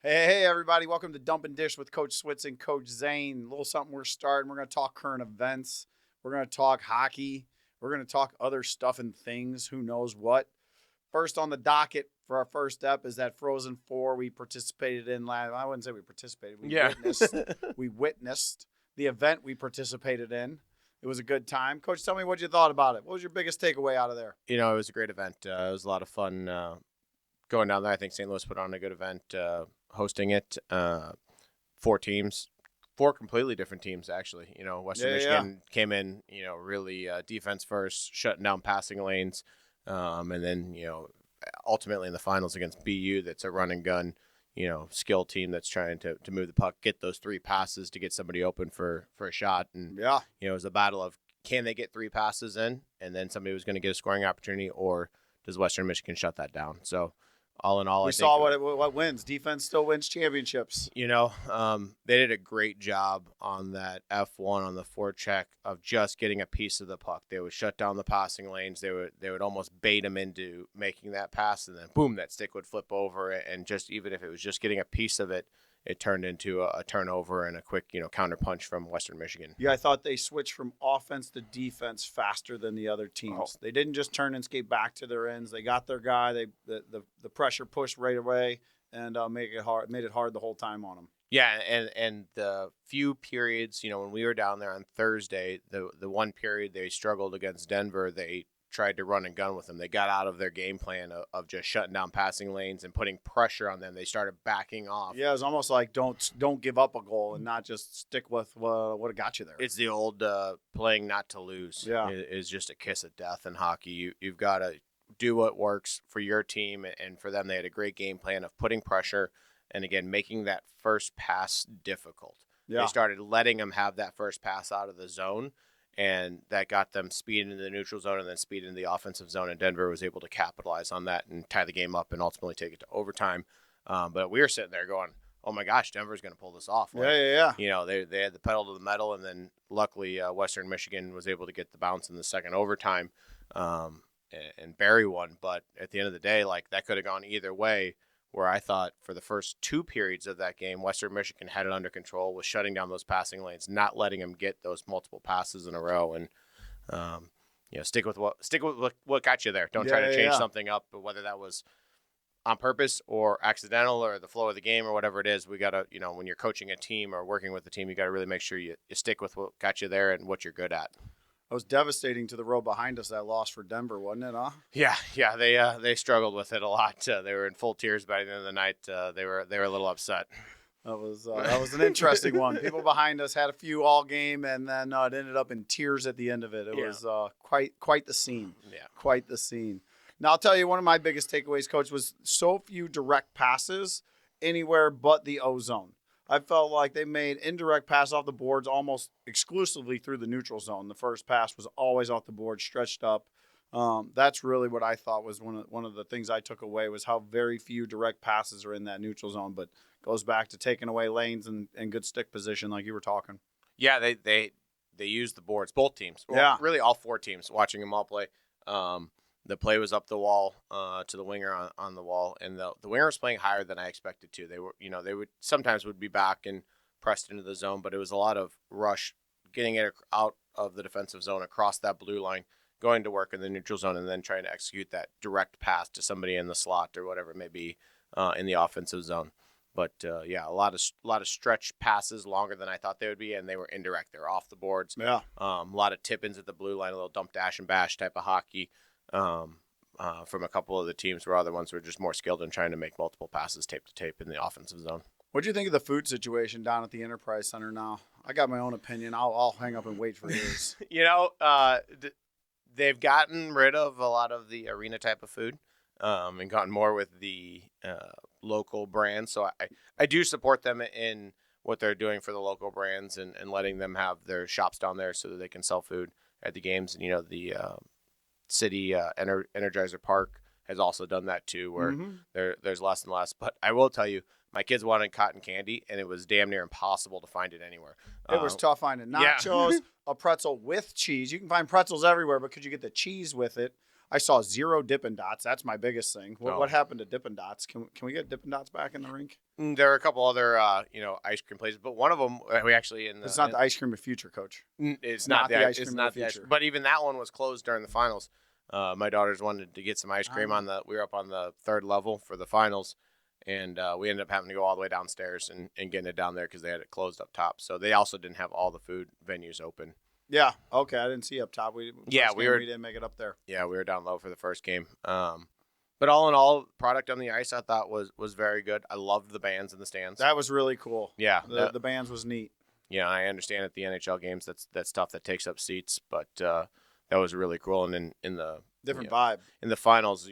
Hey, everybody. Welcome to Dump and Dish with Coach Switz and Coach Zane. A little something we're starting. We're going to talk current events. We're going to talk hockey. We're going to talk other stuff and things. Who knows what. First on the docket for our first step is that Frozen 4 we participated in last. I wouldn't say we participated. We witnessed the event we participated in. It was a good time. Coach, tell me what you thought about it. What was your biggest takeaway out of there? It was a great event. It was a lot of fun going down there. I think St. Louis put on a good event hosting it. 4 teams, 4 completely different teams, actually. Western Michigan came in, really defense first, shutting down passing lanes. And then, ultimately in the finals against BU, that's a run and gun, skill team that's trying to move the puck, get those 3 passes to get somebody open for a shot. And, it was a battle of, can they get 3 passes in and then somebody was going to get a scoring opportunity, or does Western Michigan shut that down? So all in all, we saw what wins. Defense still wins championships. They did a great job on that F1 on the forecheck of just getting a piece of the puck. They would shut down the passing lanes. They would almost bait them into making that pass, and then boom, that stick would flip over. And just even if it was just getting a piece of it, it turned into a turnover and a quick, counter punch from Western Michigan. Yeah, I thought they switched from offense to defense faster than the other teams. Oh. They didn't just turn and skate back to their ends. They got their guy. The pressure pushed right away and made it hard the whole time on them. Yeah, and the few periods, when we were down there on Thursday, the one period they struggled against Denver, they tried to run and gun with them. They got out of their game plan of just shutting down passing lanes and putting pressure on them. They started backing off. Yeah, it was almost like don't give up a goal and not just stick with what got you there. It's the old playing not to lose. Yeah, is just a kiss of death in hockey. You've got to do what works for your team, and for them, they had a great game plan of putting pressure and, again, making that first pass difficult. Yeah. They started letting them have that first pass out of the zone, and that got them speed into the neutral zone and then speed into the offensive zone, and Denver was able to capitalize on that and tie the game up and ultimately take it to overtime. But we were sitting there going, oh, my gosh, Denver's going to pull this off. Yeah. They had the pedal to the metal, and then luckily Western Michigan was able to get the bounce in the second overtime and bury one. But at the end of the day, that could have gone either way, where I thought for the first 2 periods of that game, Western Michigan had it under control, was shutting down those passing lanes, not letting them get those multiple passes in a row, and stick with what got you there. Don't try to change something up, but whether that was on purpose or accidental or the flow of the game or whatever it is, we got to, when you're coaching a team or working with a team, you got to really make sure you stick with what got you there and what you're good at. It was devastating to the row behind us, that loss for Denver, wasn't it, huh? Yeah, they struggled with it a lot. They were in full tears by the end of the night. They were a little upset. That was an interesting one. People behind us had a few all game, and then it ended up in tears at the end of it. It was quite the scene. Yeah, quite the scene. Now I'll tell you, one of my biggest takeaways, Coach, was so few direct passes anywhere but the O zone. I felt like they made indirect pass off the boards almost exclusively through the neutral zone. The first pass was always off the board, stretched up. That's really what I thought was one of the things I took away, was how very few direct passes are in that neutral zone. But goes back to taking away lanes and good stick position, like you were talking. Yeah, they used the boards, both teams. Well, really all 4 teams. Watching them all play. The play was up the wall to the winger on the wall, and the winger was playing higher than I expected to. They were, they would sometimes be back and pressed into the zone, but it was a lot of rush, getting it out of the defensive zone across that blue line, going to work in the neutral zone, and then trying to execute that direct pass to somebody in the slot or whatever it may be in the offensive zone. But a lot of stretch passes, longer than I thought they would be, and they were indirect. They were off the boards. Yeah, a lot of tip-ins at the blue line, a little dump, dash, and bash type of hockey. From a couple of the teams, where other ones were just more skilled in trying to make multiple passes tape to tape in the offensive zone. What do you think of the food situation down at the Enterprise Center now? I got my own opinion. I'll hang up and wait for yours. They've gotten rid of a lot of the arena type of food and gotten more with the local brands. So I do support them in what they're doing for the local brands and letting them have their shops down there so that they can sell food at the games. And, the city Energizer Park has also done that too, where there's less and less. But I will tell you, my kids wanted cotton candy, and it was damn near impossible to find it anywhere. It was tough finding nachos, a pretzel with cheese. You can find pretzels everywhere, but could you get the cheese with it? I saw 0 Dippin' Dots. That's my biggest thing. Oh. What happened to Dippin' Dots? Can we get Dippin' Dots back in the rink? There are a couple other, ice cream places, but one of them we actually It's not the ice cream of future, Coach. It's not the ice cream of the future. future. But even that one was closed during the finals. My daughters wanted to get some ice cream we were up on the 3rd level for the finals, and we ended up having to go all the way downstairs and getting it down there because they had it closed up top. So they also didn't have all the food venues open. Yeah. Okay. I didn't see up top. We didn't make it up there. Yeah, we were down low for the first game. But all in all, product on the ice I thought was very good. I loved the bands in the stands. That was really cool. Yeah, the bands was neat. Yeah, I understand at the NHL games that's tough. That takes up seats, but that was really cool. And in the different vibe in the finals,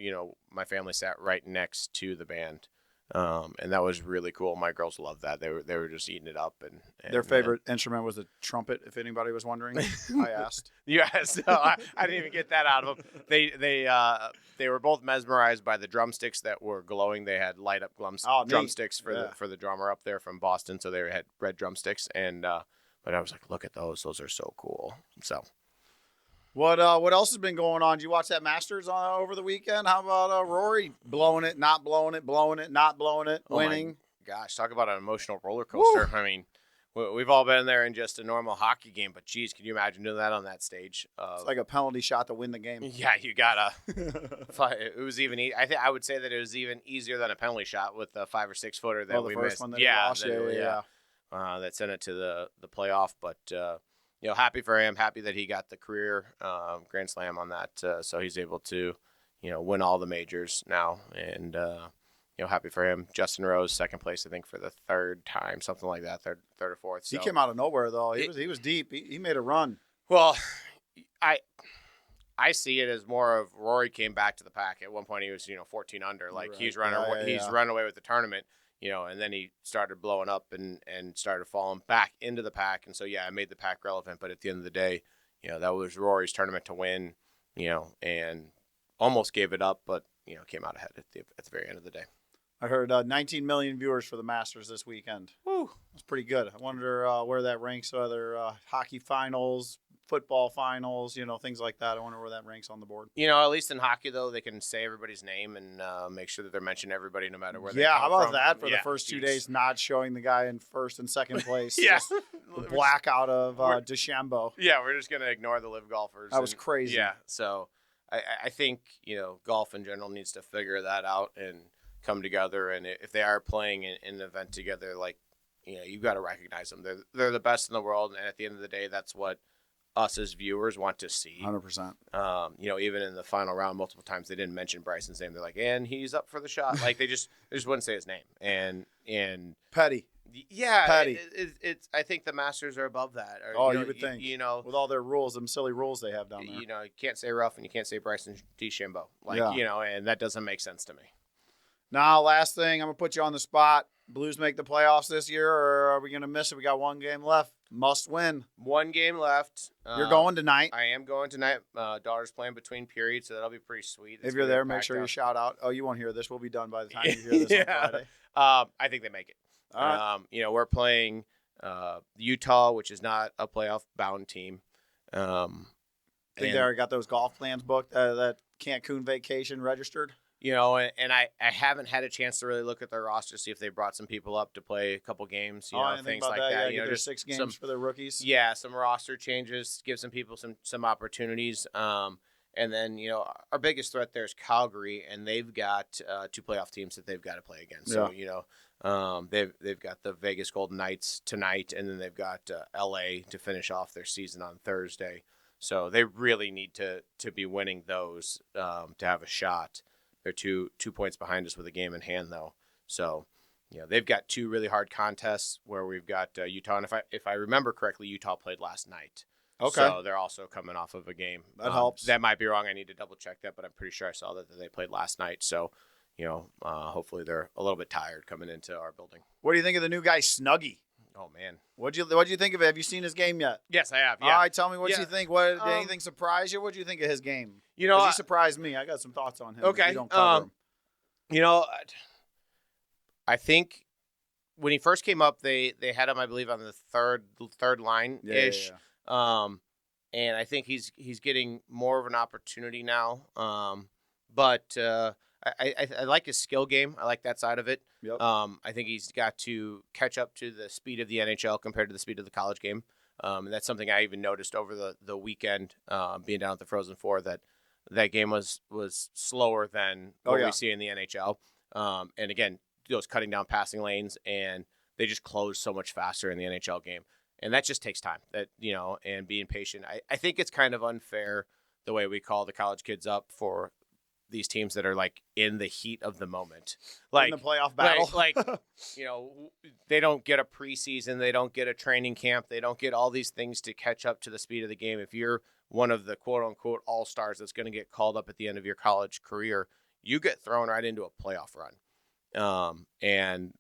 my family sat right next to the band. And that was really cool. My girls loved that. They were just eating it up. And their favorite instrument was the trumpet. If anybody was wondering, I asked. Yes, I didn't even get that out of them. They were both mesmerized by the drumsticks that were glowing. They had light up drumsticks for the drummer up there from Boston. So they had red drumsticks. And but I was like, look at those. Those are so cool. So. What else has been going on? Did you watch that Masters over the weekend? How about Rory blowing it, not blowing it, blowing it, not blowing it, winning? Gosh, talk about an emotional roller coaster. Woo! I mean, we've all been there in just a normal hockey game, but geez, can you imagine doing that on that stage? It's like a penalty shot to win the game. Yeah, you gotta. It was even. I would say that it was even easier than a penalty shot with the 5 or 6 footer that we missed. One that lost. Yeah. That sent it to the playoff, but. Happy for him. Happy that he got the career Grand Slam on that, so he's able to, win all the majors now. And happy for him. Justin Rose, 2nd place, I think, for the 3rd time, something like that, third or 4th. So. He came out of nowhere though. He was deep. He made a run. Well, I see it as more of Rory came back to the pack. At one point, he was 14 under, like right. He's run away with the tournament. And then he started blowing up and started falling back into the pack. And so, I made the pack relevant. But at the end of the day, that was Rory's tournament to win, and almost gave it up, but, came out ahead at the very end of the day. I heard 19 million viewers for the Masters this weekend. Woo. That's pretty good. I wonder where that ranks other hockey finals, football finals, things like that. I wonder where that ranks on the board. At least in hockey, though, they can say everybody's name and make sure that they're mentioning everybody no matter where they come from. Yeah, how about that for the first 2 days, not showing the guy in 1st and 2nd place? Yeah. The blackout of DeChambeau. Yeah, we're just going to ignore the live golfers. That was crazy. Yeah, so I think, golf in general needs to figure that out and come together. And if they are playing in an event together, like, you've got to recognize them. They're the best in the world, and at the end of the day, that's what us as viewers want to see. 100%. Even in the final round, multiple times they didn't mention Bryson's name. They're like, and he's up for the shot. Like they just wouldn't say his name. And petty. Yeah, petty. It's. I think the Masters are above that. Or, you would think. With all their rules, them silly rules they have down there. You can't say Ruff and you can't say Bryson DeChambeau. And that doesn't make sense to me. Now, last thing, I'm gonna put you on the spot. Blues make the playoffs this year, or are we gonna miss it? We got 1 game left. Must win. 1 game left. You're going tonight. I am going tonight. Daughter's playing between periods, so that'll be pretty sweet. If you're there, make sure you shout out. Oh, you won't hear this. We'll be done by the time you hear this on Friday. I think they make it. All right. We're playing Utah, which is not a playoff-bound team. I think they already got those golf plans booked, that Cancun vacation registered. And I haven't had a chance to really look at their roster, see if they brought some people up to play a couple games, things like that. Yeah, there's 6 games for their rookies. Yeah, some roster changes, give some people some opportunities. And then, our biggest threat there is Calgary, and they've got 2 playoff teams that they've got to play against. So, they've got the Vegas Golden Knights tonight, and then they've got LA to finish off their season on Thursday. So they really need to be winning those to have a shot. They're 2 points behind us with a game in hand, though. So, they've got 2 really hard contests where we've got Utah. And if I remember correctly, Utah played last night. Okay. So they're also coming off of a game. That helps. That might be wrong. I need to double check that, but I'm pretty sure I saw that they played last night. So, hopefully they're a little bit tired coming into our building. What do you think of the new guy, Snuggie? Oh man, what'd you think of it? Have you seen his game yet? Yes, I have. Yeah. All right, tell me what you think. Did anything surprise you? What do you think of his game? He surprised me. I got some thoughts on him. Okay. You don't cover him. I think when he first came up, they had him, I believe, on the third line ish. Yeah. and I think he's getting more of an opportunity now. But I like his skill game. I like that side of it. Yep. I think he's got to catch up to the speed of the NHL compared to the speed of the college game. And that's something I even noticed over the weekend, being down at the Frozen Four, that game was slower than what we see in the NHL. And again, those cutting down passing lanes, and they just close so much faster in the NHL game. And that just takes time, and being patient. I think it's kind of unfair the way we call the college kids up for these teams that are like in the heat of the moment, like in the playoff battle. like they don't get a preseason, they don't get a training camp, they don't get all these things to catch up to the speed of the game. If you're one of the quote unquote all-stars that's going to get called up at the end of your college career, you get thrown right into a playoff run. And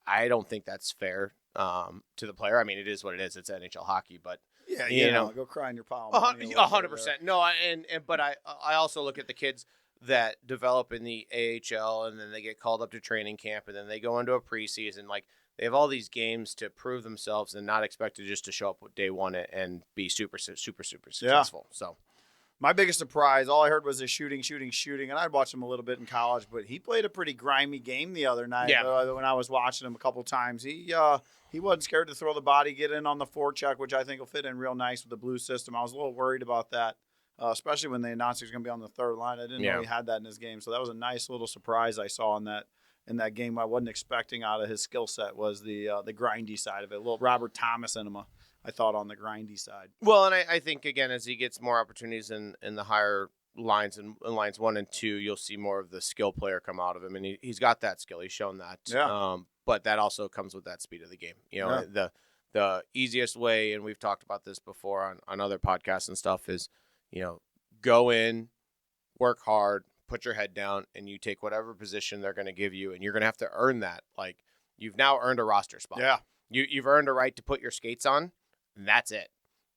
I don't think that's fair to the player. I mean, it is what it is. It's NHL hockey, but yeah, go cry in your palm. 100%. No, but I also look at the kids that develop in the AHL, and then they get called up to training camp, and then they go into a preseason. Like, they have all these games to prove themselves, and not expected just to show up with day one and be super successful. So, my biggest surprise, all I heard was the shooting, and I'd watched him a little bit in college, but he played a pretty grimy game the other night. When I was watching him a couple times, he wasn't scared to throw the body, get in on the forecheck, which I think will fit in real nice with the blue system. I was a little worried about that. Especially when they announced he was going to be on the third line. I didn't know he had that in his game. So that was a nice little surprise I saw in that game. I wasn't expecting out of his skill set was the grindy side of it. A little Robert Thomas in him, I thought, on the grindy side. Well, and I think, again, as he gets more opportunities in the higher lines, in lines 1 and 2, you'll see more of the skill player come out of him. And he's got that skill. He's shown that. Yeah. But that also comes with that speed of the game. The easiest way, and we've talked about this before on other podcasts and stuff, is go in, work hard, put your head down, and you take whatever position they're going to give you, and you're going to have to earn that. Like, you've now earned a roster spot. Yeah. You've earned a right to put your skates on, and that's it.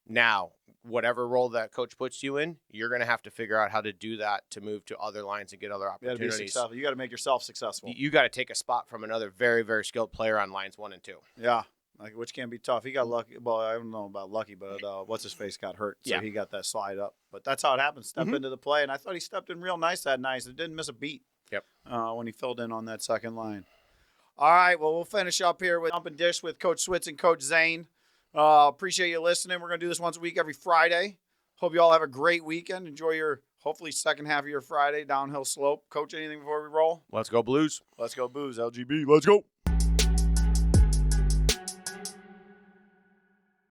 Now, whatever role that coach puts you in, you're going to have to figure out how to do that to move to other lines and get other opportunities. You got to make yourself successful. You got to take a spot from another very, very skilled player on lines 1 and 2. Yeah. Which can be tough. He got lucky. Well, I don't know about lucky, but what's-his-face got hurt, so he got that slide up. But that's how it happens. Step into the play, and I thought he stepped in real nice that night. It didn't miss a beat. Yep. When he filled in on that second line. All right, well, we'll finish up here with Dump and Dish with Coach Switz and Coach Zane. Appreciate you listening. We're going to do this once a week, every Friday. Hope you all have a great weekend. Enjoy your, hopefully, second half of your Friday downhill slope. Coach, anything before we roll? Let's go Blues. Let's go Blues. LGB. Let's go.